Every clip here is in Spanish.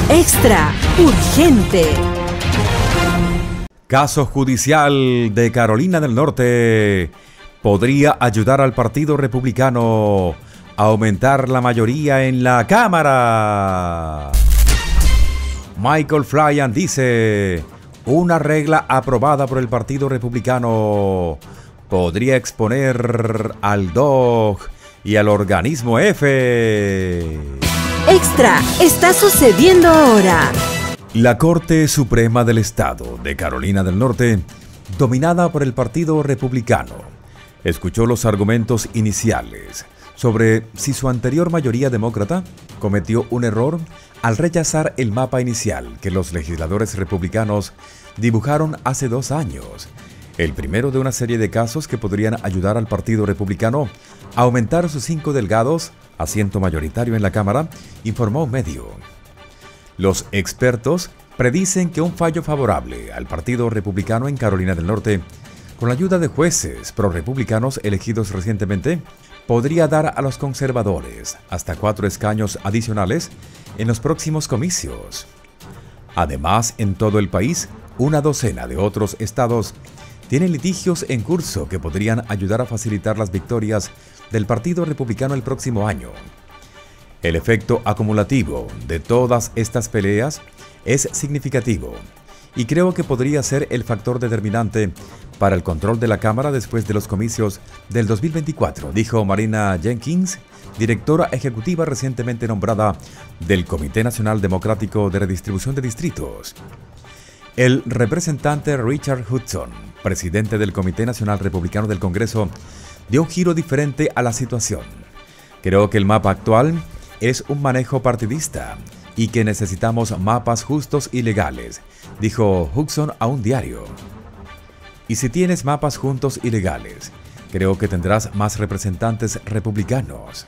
Extra urgente. Caso judicial de Carolina del Norte podría ayudar al Partido Republicano a aumentar la mayoría en la Cámara. Michael Flynn dice: una regla aprobada por el Partido Republicano podría exponer al DOJ y al organismo F. Extra está sucediendo ahora. La Corte Suprema del Estado de Carolina del Norte, dominada por el Partido Republicano, escuchó los argumentos iniciales sobre si su anterior mayoría demócrata cometió un error al rechazar el mapa inicial que los legisladores republicanos dibujaron hace 2 años, el primero de una serie de casos que podrían ayudar al Partido Republicano a aumentar sus 5 delegados, asiento mayoritario en la Cámara, informó un medio. Los expertos predicen que un fallo favorable al Partido Republicano en Carolina del Norte, con la ayuda de jueces pro-republicanos elegidos recientemente, podría dar a los conservadores hasta 4 escaños adicionales en los próximos comicios. Además, en todo el país, una docena de otros estados tienen litigios en curso que podrían ayudar a facilitar las victorias del Partido Republicano el próximo año. El efecto acumulativo de todas estas peleas es significativo y creo que podría ser el factor determinante para el control de la Cámara después de los comicios del 2024, dijo Marina Jenkins, directora ejecutiva recientemente nombrada del Comité Nacional Democrático de Redistribución de Distritos. El representante Richard Hudson, presidente del Comité Nacional Republicano del Congreso, dio un giro diferente a la situación. Creo que el mapa actual es un manejo partidista y que necesitamos mapas justos y legales, dijo Hudson a un diario. Y si tienes mapas juntos y legales, creo que tendrás más representantes republicanos.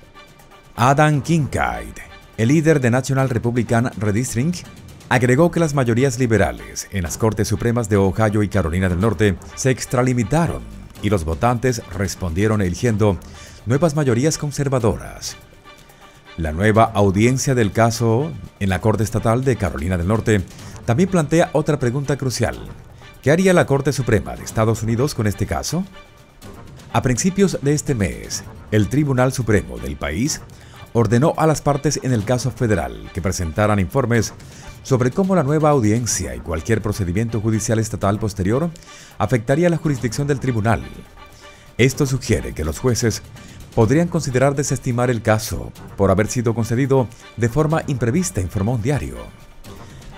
Adam Kincaid, el líder de National Republican Redistricting, agregó que las mayorías liberales en las Cortes Supremas de Ohio y Carolina del Norte se extralimitaron y los votantes respondieron eligiendo nuevas mayorías conservadoras. La nueva audiencia del caso en la Corte Estatal de Carolina del Norte también plantea otra pregunta crucial. ¿Qué haría la Corte Suprema de Estados Unidos con este caso? A principios de este mes, el Tribunal Supremo del país ordenó a las partes en el caso federal que presentaran informes sobre cómo la nueva audiencia y cualquier procedimiento judicial estatal posterior afectaría la jurisdicción del tribunal. Esto sugiere que los jueces podrían considerar desestimar el caso por haber sido concedido de forma imprevista, informó un diario.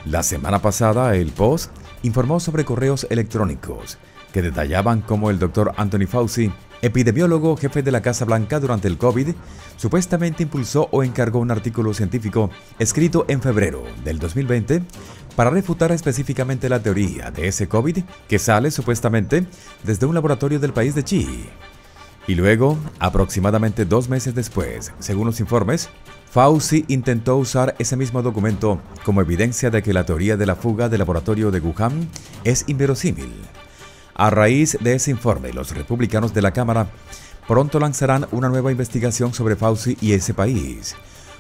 La semana pasada, el Post informó sobre correos electrónicos que detallaban cómo el Dr. Anthony Fauci, epidemiólogo jefe de la Casa Blanca durante el COVID, supuestamente impulsó o encargó un artículo científico escrito en febrero del 2020 para refutar específicamente la teoría de ese COVID que sale supuestamente desde un laboratorio del país de Chi. Y luego, aproximadamente 2 meses después, según los informes, Fauci intentó usar ese mismo documento como evidencia de que la teoría de la fuga del laboratorio de Wuhan es inverosímil. A raíz de ese informe, los republicanos de la Cámara pronto lanzarán una nueva investigación sobre Fauci y ese país.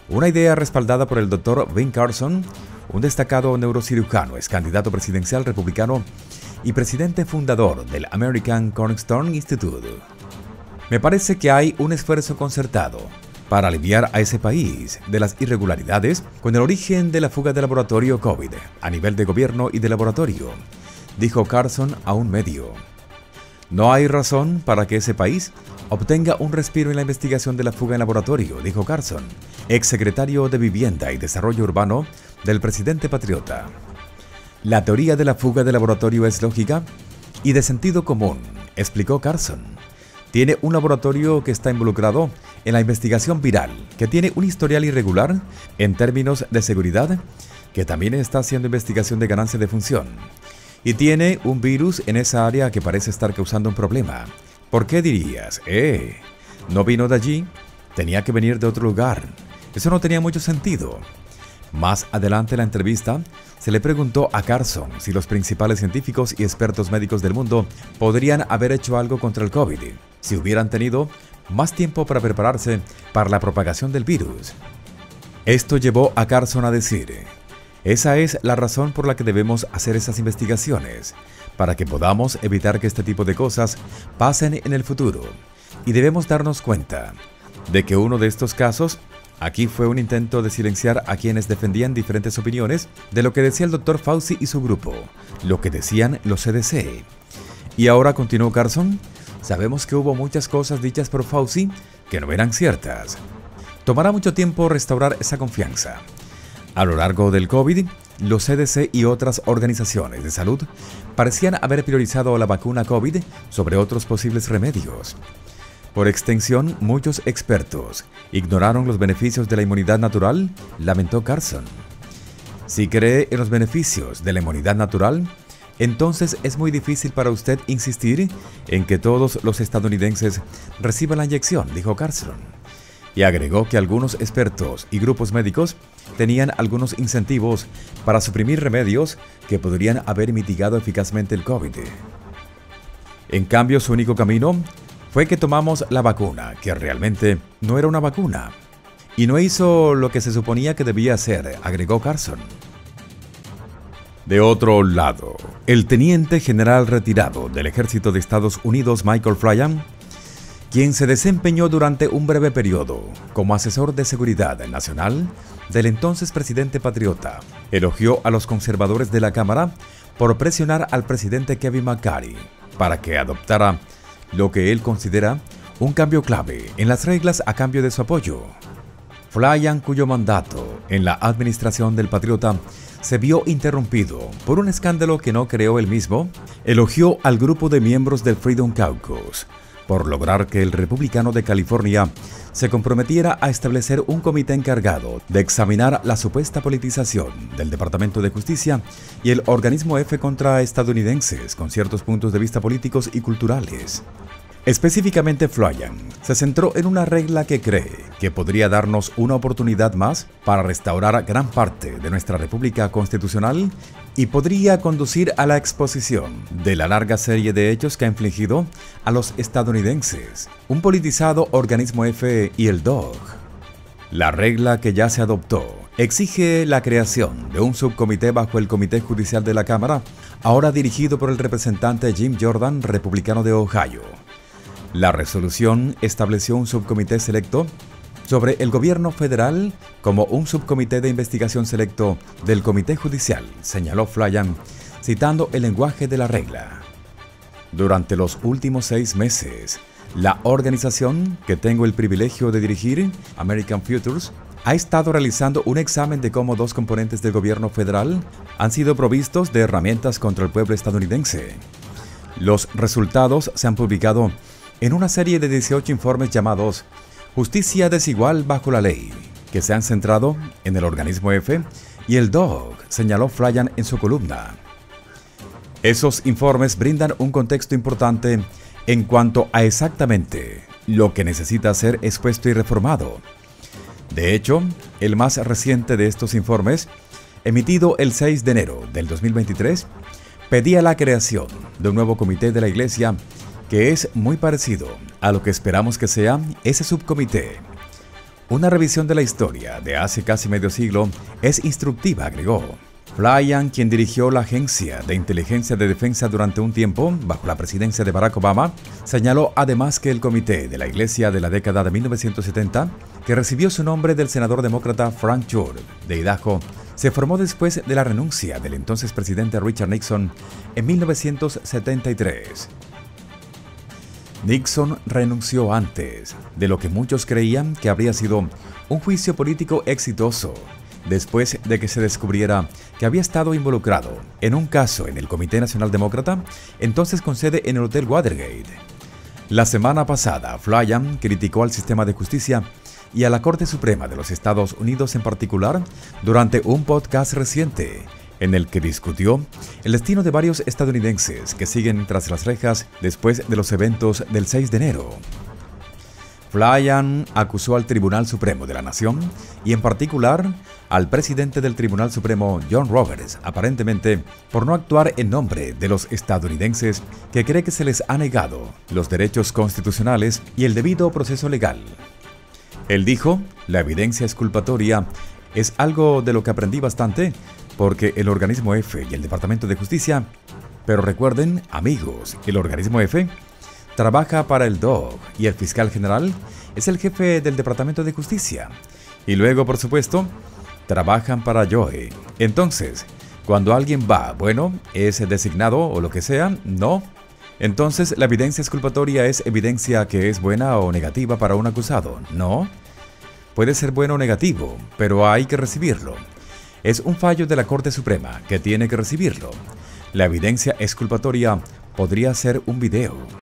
Una idea respaldada por el Dr. Ben Carson, un destacado neurocirujano, ex candidato presidencial republicano y presidente fundador del American Cornerstone Institute. Me parece que hay un esfuerzo concertado para aliviar a ese país de las irregularidades con el origen de la fuga del laboratorio COVID a nivel de gobierno y de laboratorio, dijo Carson a un medio. No hay razón para que ese país obtenga un respiro en la investigación de la fuga en laboratorio, dijo Carson, exsecretario de Vivienda y Desarrollo Urbano del presidente patriota. La teoría de la fuga de laboratorio es lógica y de sentido común, explicó Carson. Tiene un laboratorio que está involucrado en la investigación viral, que tiene un historial irregular en términos de seguridad, que también está haciendo investigación de ganancia de función. Y tiene un virus en esa área que parece estar causando un problema. ¿Por qué dirías? No vino de allí, tenía que venir de otro lugar. Eso no tenía mucho sentido. Más adelante en la entrevista, se le preguntó a Carson si los principales científicos y expertos médicos del mundo podrían haber hecho algo contra el COVID, si hubieran tenido más tiempo para prepararse para la propagación del virus. Esto llevó a Carson a decir: Esa es la razón por la que debemos hacer esas investigaciones, para que podamos evitar que este tipo de cosas pasen en el futuro. Y debemos darnos cuenta de que uno de estos casos aquí fue un intento de silenciar a quienes defendían diferentes opiniones de lo que decía el Dr. Fauci y su grupo, lo que decían los CDC. Y ahora, continuó Carson, sabemos que hubo muchas cosas dichas por Fauci que no eran ciertas. Tomará mucho tiempo restaurar esa confianza. A lo largo del COVID, los CDC y otras organizaciones de salud parecían haber priorizado la vacuna COVID sobre otros posibles remedios. Por extensión, muchos expertos ignoraron los beneficios de la inmunidad natural, lamentó Carson. Si cree en los beneficios de la inmunidad natural, entonces es muy difícil para usted insistir en que todos los estadounidenses reciban la inyección, dijo Carson. Y agregó que algunos expertos y grupos médicos tenían algunos incentivos para suprimir remedios que podrían haber mitigado eficazmente el COVID. En cambio, su único camino fue que tomamos la vacuna, que realmente no era una vacuna, y no hizo lo que se suponía que debía hacer, agregó Carson. De otro lado, el teniente general retirado del Ejército de Estados Unidos, Michael Flynn, quien se desempeñó durante un breve periodo como asesor de seguridad nacional del entonces presidente patriota, elogió a los conservadores de la Cámara por presionar al presidente Kevin McCarthy para que adoptara lo que él considera un cambio clave en las reglas a cambio de su apoyo. Flynn, cuyo mandato en la administración del patriota se vio interrumpido por un escándalo que no creó él mismo, elogió al grupo de miembros del Freedom Caucus por lograr que el republicano de California se comprometiera a establecer un comité encargado de examinar la supuesta politización del Departamento de Justicia y el organismo F contra estadounidenses con ciertos puntos de vista políticos y culturales. Específicamente, Flynn se centró en una regla que cree que podría darnos una oportunidad más para restaurar gran parte de nuestra república constitucional y podría conducir a la exposición de la larga serie de hechos que ha infligido a los estadounidenses un politizado organismo F y el DOJ. La regla que ya se adoptó exige la creación de un subcomité bajo el Comité Judicial de la Cámara, ahora dirigido por el representante Jim Jordan, republicano de Ohio. La resolución estableció un subcomité selecto sobre el gobierno federal como un subcomité de investigación selecto del Comité Judicial, señaló Flynn, citando el lenguaje de la regla. Durante los últimos 6 meses, la organización que tengo el privilegio de dirigir, American Futures, ha estado realizando un examen de cómo 2 componentes del gobierno federal han sido provistos de herramientas contra el pueblo estadounidense. Los resultados se han publicado en una serie de 18 informes llamados Justicia Desigual bajo la Ley, que se han centrado en el organismo F y el DOJ, señaló Flynn en su columna. Esos informes brindan un contexto importante en cuanto a exactamente lo que necesita ser expuesto y reformado. De hecho, el más reciente de estos informes, emitido el 6 de enero del 2023, pedía la creación de un nuevo comité de la Iglesia que es muy parecido a lo que esperamos que sea ese subcomité. Una revisión de la historia de hace casi medio siglo es instructiva, agregó. Flynn, quien dirigió la Agencia de Inteligencia de Defensa durante un tiempo bajo la presidencia de Barack Obama, señaló además que el comité de la Iglesia de la década de 1970, que recibió su nombre del senador demócrata Frank Church de Idaho, se formó después de la renuncia del entonces presidente Richard Nixon en 1973. Nixon renunció antes de lo que muchos creían que habría sido un juicio político exitoso, después de que se descubriera que había estado involucrado en un caso en el Comité Nacional Demócrata, entonces con sede en el Hotel Watergate. La semana pasada, Flynn criticó al sistema de justicia y a la Corte Suprema de los Estados Unidos en particular durante un podcast reciente, en el que discutió el destino de varios estadounidenses que siguen tras las rejas después de los eventos del 6 de enero. Flynn acusó al Tribunal Supremo de la Nación y en particular al presidente del Tribunal Supremo, John Roberts, aparentemente por no actuar en nombre de los estadounidenses que cree que se les ha negado los derechos constitucionales y el debido proceso legal. Él dijo, la evidencia exculpatoria es algo de lo que aprendí bastante porque el organismo F y el Departamento de Justicia, pero recuerden, amigos, el organismo F trabaja para el DOJ y el fiscal general es el jefe del Departamento de Justicia. Y luego, por supuesto, trabajan para Joe. Entonces, cuando alguien va, bueno, es designado o lo que sea, no. Entonces, ¿la evidencia exculpatoria es evidencia que es buena o negativa para un acusado? No. Puede ser bueno o negativo, pero hay que recibirlo. Es un fallo de la Corte Suprema que tiene que recibirlo. La evidencia exculpatoria podría ser un video.